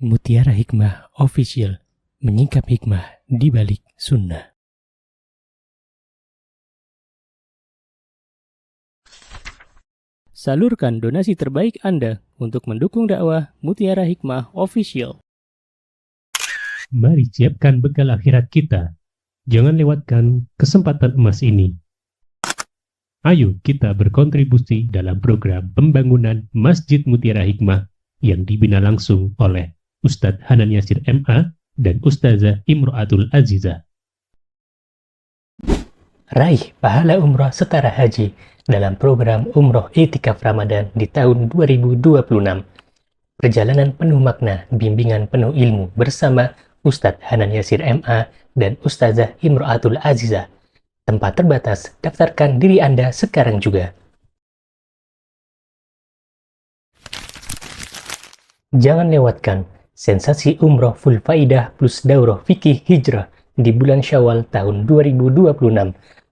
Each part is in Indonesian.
Mutiara Hikmah Official, menyingkap hikmah di balik sunnah. Salurkan donasi terbaik Anda untuk mendukung dakwah Mutiara Hikmah Official. Mari siapkan bekal akhirat kita. Jangan lewatkan kesempatan emas ini. Ayo kita berkontribusi dalam program pembangunan Masjid Mutiara Hikmah yang dibina langsung oleh Ustadz Hanan Yasir MA dan Ustazah Imro'atul Azizah. Raih pahala umroh setara haji dalam program Umroh Iktikaf Ramadan di tahun 2026. Perjalanan penuh makna, bimbingan penuh ilmu bersama Ustadz Hanan Yasir MA dan Ustazah Imro'atul Azizah. Tempat terbatas, daftarkan diri Anda sekarang juga. Jangan lewatkan sensasi umroh full faidah plus daurah fikih hijrah di bulan Syawal tahun 2026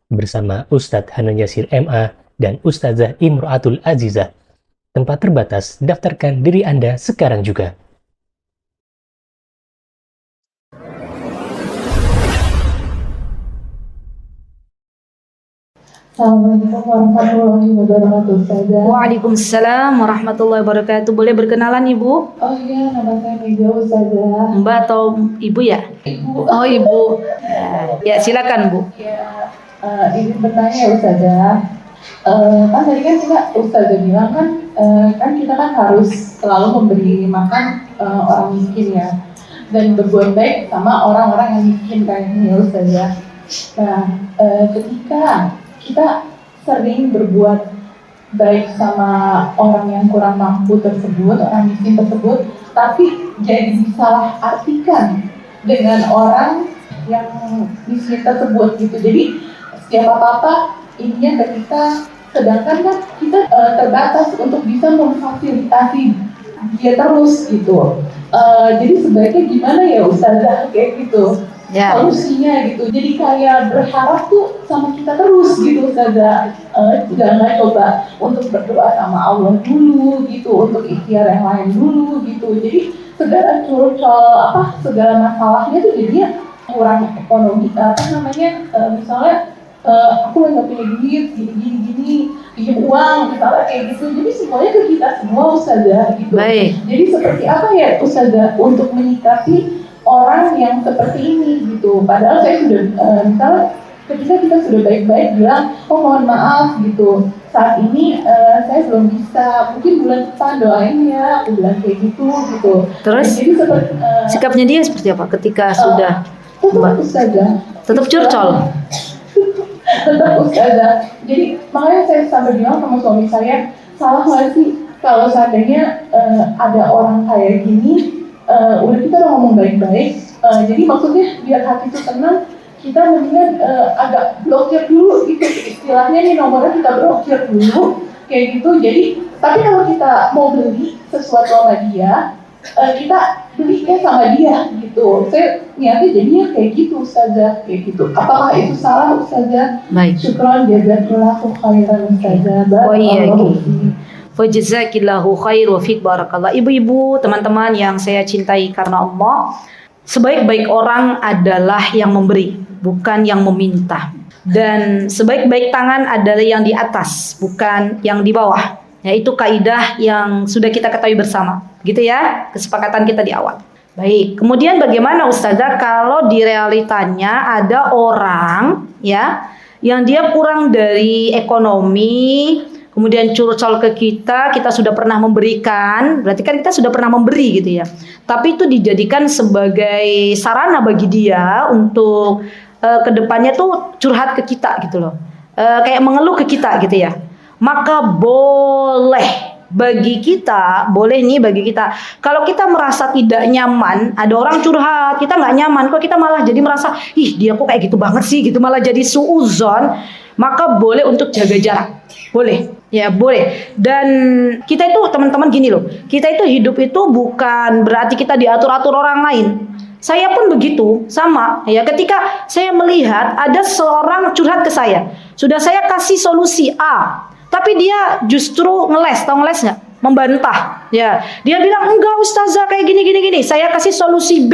bersama Ustadz Hanan Yasir MA dan Ustazah Imro'atul Azizah. Tempat terbatas, daftarkan diri Anda sekarang juga. Assalamualaikum warahmatullahi wabarakatuh, Ustazah. Waalaikumsalam warahmatullahi wabarakatuh. Boleh berkenalan Ibu? Oh iya, nama saya Mega, Ustazah. Mbak atau Ibu ya? Ibu. Oh Ibu. Ya silakan Bu. Ya, izin bertanya ya, Ustazah. Kan tadi kan Ustazah bilang kan kita kan harus selalu memberi makan orang miskin ya, dan berbuat baik sama orang-orang yang miskin kayak ini ya, Ustazah. Nah, ketika kita sering berbuat baik sama orang yang kurang mampu tersebut, orang miskin tersebut, tapi jadi disalah artikan dengan orang yang miskin tersebut gitu. Jadi setiap apa-apa ininya ke kita, sedangkan kan kita terbatas untuk bisa memfasilitasi dia terus gitu. Jadi sebaiknya gimana ya Ustazah kayak gitu? Ya. Solusinya gitu, jadi kayak berharap tuh sama kita terus gitu Ustazah. Jangan coba untuk berdoa sama Allah dulu gitu, untuk ikhtiar yang lain dulu gitu. Jadi segala segala masalahnya tuh jadinya kurang ekonomi, misalnya aku nggak punya duit, gini, pinjam uang, misalnya kayak gitu. Jadi semuanya ke kita semua Ustazah gitu. Baik. Jadi seperti apa ya Ustazah untuk menyikapi orang yang seperti ini gitu? Padahal saya sudah misalnya ketika kita sudah baik-baik bilang, oh mohon maaf gitu, saat ini saya belum bisa, mungkin bulan depan doain ya, aku bilang kayak gitu. Terus jadi seperti, sikapnya dia seperti apa ketika sudah tetap Ustazah, tetap curcol? Tetap Ustazah. Jadi makanya saya sampai bilang sama suami saya, salah nggak sih kalau seandainya ada orang kayak gini, udah kita udah ngomong baik-baik, jadi maksudnya biar hati itu tenang, kita mendingan agak blokir dulu gitu, istilahnya nih nomornya kita blokir dulu kayak gitu. Jadi tapi kalau kita mau beli sesuatu sama dia, kita belinya sama dia gitu. Saya niatnya jadinya kayak gitu Ustazah, kayak gitu. Apakah itu salah Ustazah? Baik. Syukran jazakallahu khairan Ustazah. Oh iya Fajazakillahu khair wa fiq barakallah. Ibu-ibu, teman-teman yang saya cintai karena Allah, sebaik-baik orang adalah yang memberi, bukan yang meminta. Dan sebaik-baik tangan adalah yang di atas, bukan yang di bawah. Ya, itu kaidah yang sudah kita ketahui bersama. Gitu ya, kesepakatan kita di awal. Baik, kemudian bagaimana Ustazah kalau di realitanya ada orang ya yang dia kurang dari ekonomi, kemudian curcol ke kita sudah pernah memberikan, berarti kan kita sudah pernah memberi gitu ya. Tapi itu dijadikan sebagai sarana bagi dia untuk kedepannya tuh curhat ke kita gitu loh. Kayak mengeluh ke kita gitu ya. Maka boleh bagi kita, kalau kita merasa tidak nyaman, ada orang curhat, kita nggak nyaman, kok kita malah jadi merasa, ih dia kok kayak gitu banget sih gitu, malah jadi suuzon, maka boleh untuk jaga jarak. Boleh, ya boleh. Dan kita itu teman-teman gini loh, kita itu hidup itu bukan berarti kita diatur-atur orang lain. Saya pun begitu, sama ya. Ketika saya melihat ada seorang curhat ke saya, sudah saya kasih solusi A, tapi dia justru ngeles, tahu ngeles nggak? membantah. Ya, dia bilang enggak ustazah kayak gini. Saya kasih solusi B.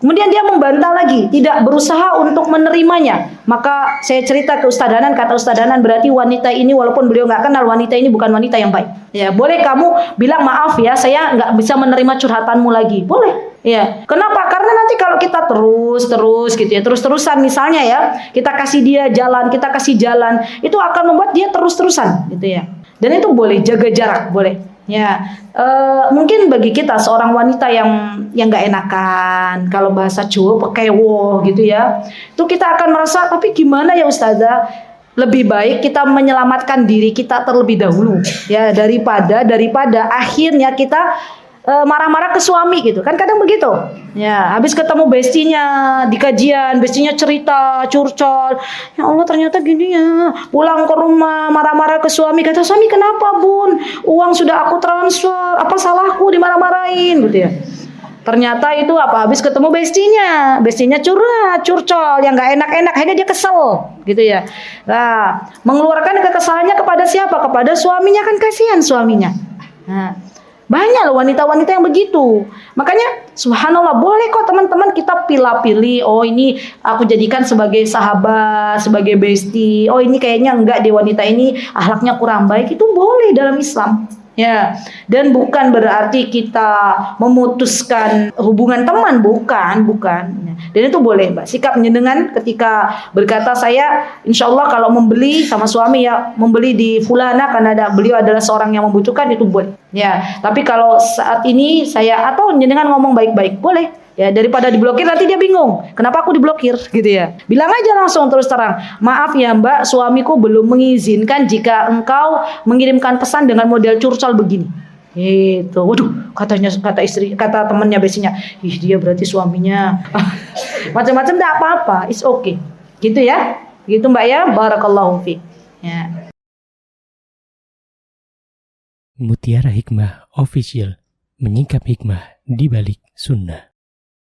Kemudian dia membantah lagi, tidak berusaha untuk menerimanya. Maka saya cerita ke Ustaz Danan, kata Ustaz Danan berarti wanita ini walaupun beliau nggak kenal, wanita ini bukan wanita yang baik. Ya, boleh kamu bilang maaf ya, saya nggak bisa menerima curhatanmu lagi. Boleh. Ya, kenapa? Karena nanti kalau kita terus gitu ya, terus-terusan misalnya ya, kita kasih dia jalan, itu akan membuat dia terus-terusan gitu ya. Dan itu boleh jaga jarak, boleh. Ya, mungkin bagi kita seorang wanita yang nggak enakan, kalau bahasa Jawa pekewo gitu ya, itu kita akan merasa, tapi gimana ya Ustazah? Lebih baik kita menyelamatkan diri kita terlebih dahulu, ya daripada akhirnya kita marah-marah ke suami gitu kan, kadang begitu ya. Habis ketemu bestinya di kajian, bestinya cerita curcol, ya Allah ternyata gini ya, pulang ke rumah marah-marah ke suami, kata suami kenapa bun, uang sudah aku transfer, apa salahku dimarah-marahin gitu ya. Ternyata itu apa, habis ketemu bestinya curhat curcol yang nggak enak-enak, akhirnya dia kesel gitu ya. Nah, mengeluarkan kekesalannya kepada siapa? Kepada suaminya, kan kasihan suaminya. Nah, banyak loh wanita-wanita yang begitu. Makanya subhanallah, boleh kok teman-teman kita pilih-pilih. Oh ini aku jadikan sebagai sahabat, sebagai bestie. Oh ini kayaknya enggak, di wanita ini akhlaknya kurang baik. Itu boleh dalam Islam. Ya, dan bukan berarti kita memutuskan hubungan teman, bukan. Dan itu boleh, Mbak. Sikap menyenengan ketika berkata saya, insya Allah kalau membeli sama suami ya membeli di fulana karena beliau adalah seorang yang membutuhkan, itu boleh. Ya, tapi kalau saat ini saya atau menyenengan ngomong baik-baik, boleh. Ya, daripada diblokir nanti dia bingung, kenapa aku diblokir gitu ya. Bilang aja langsung terus terang, maaf ya Mbak, suamiku belum mengizinkan jika engkau mengirimkan pesan dengan model curcol begini. Itu, waduh, kata temannya besinya, ih dia berarti suaminya macam-macam, enggak apa-apa, it's okay. Gitu ya. Gitu Mbak ya, barakallahu fiik. Ya. Mutiara Hikmah Official, menyingkap hikmah di balik sunnah.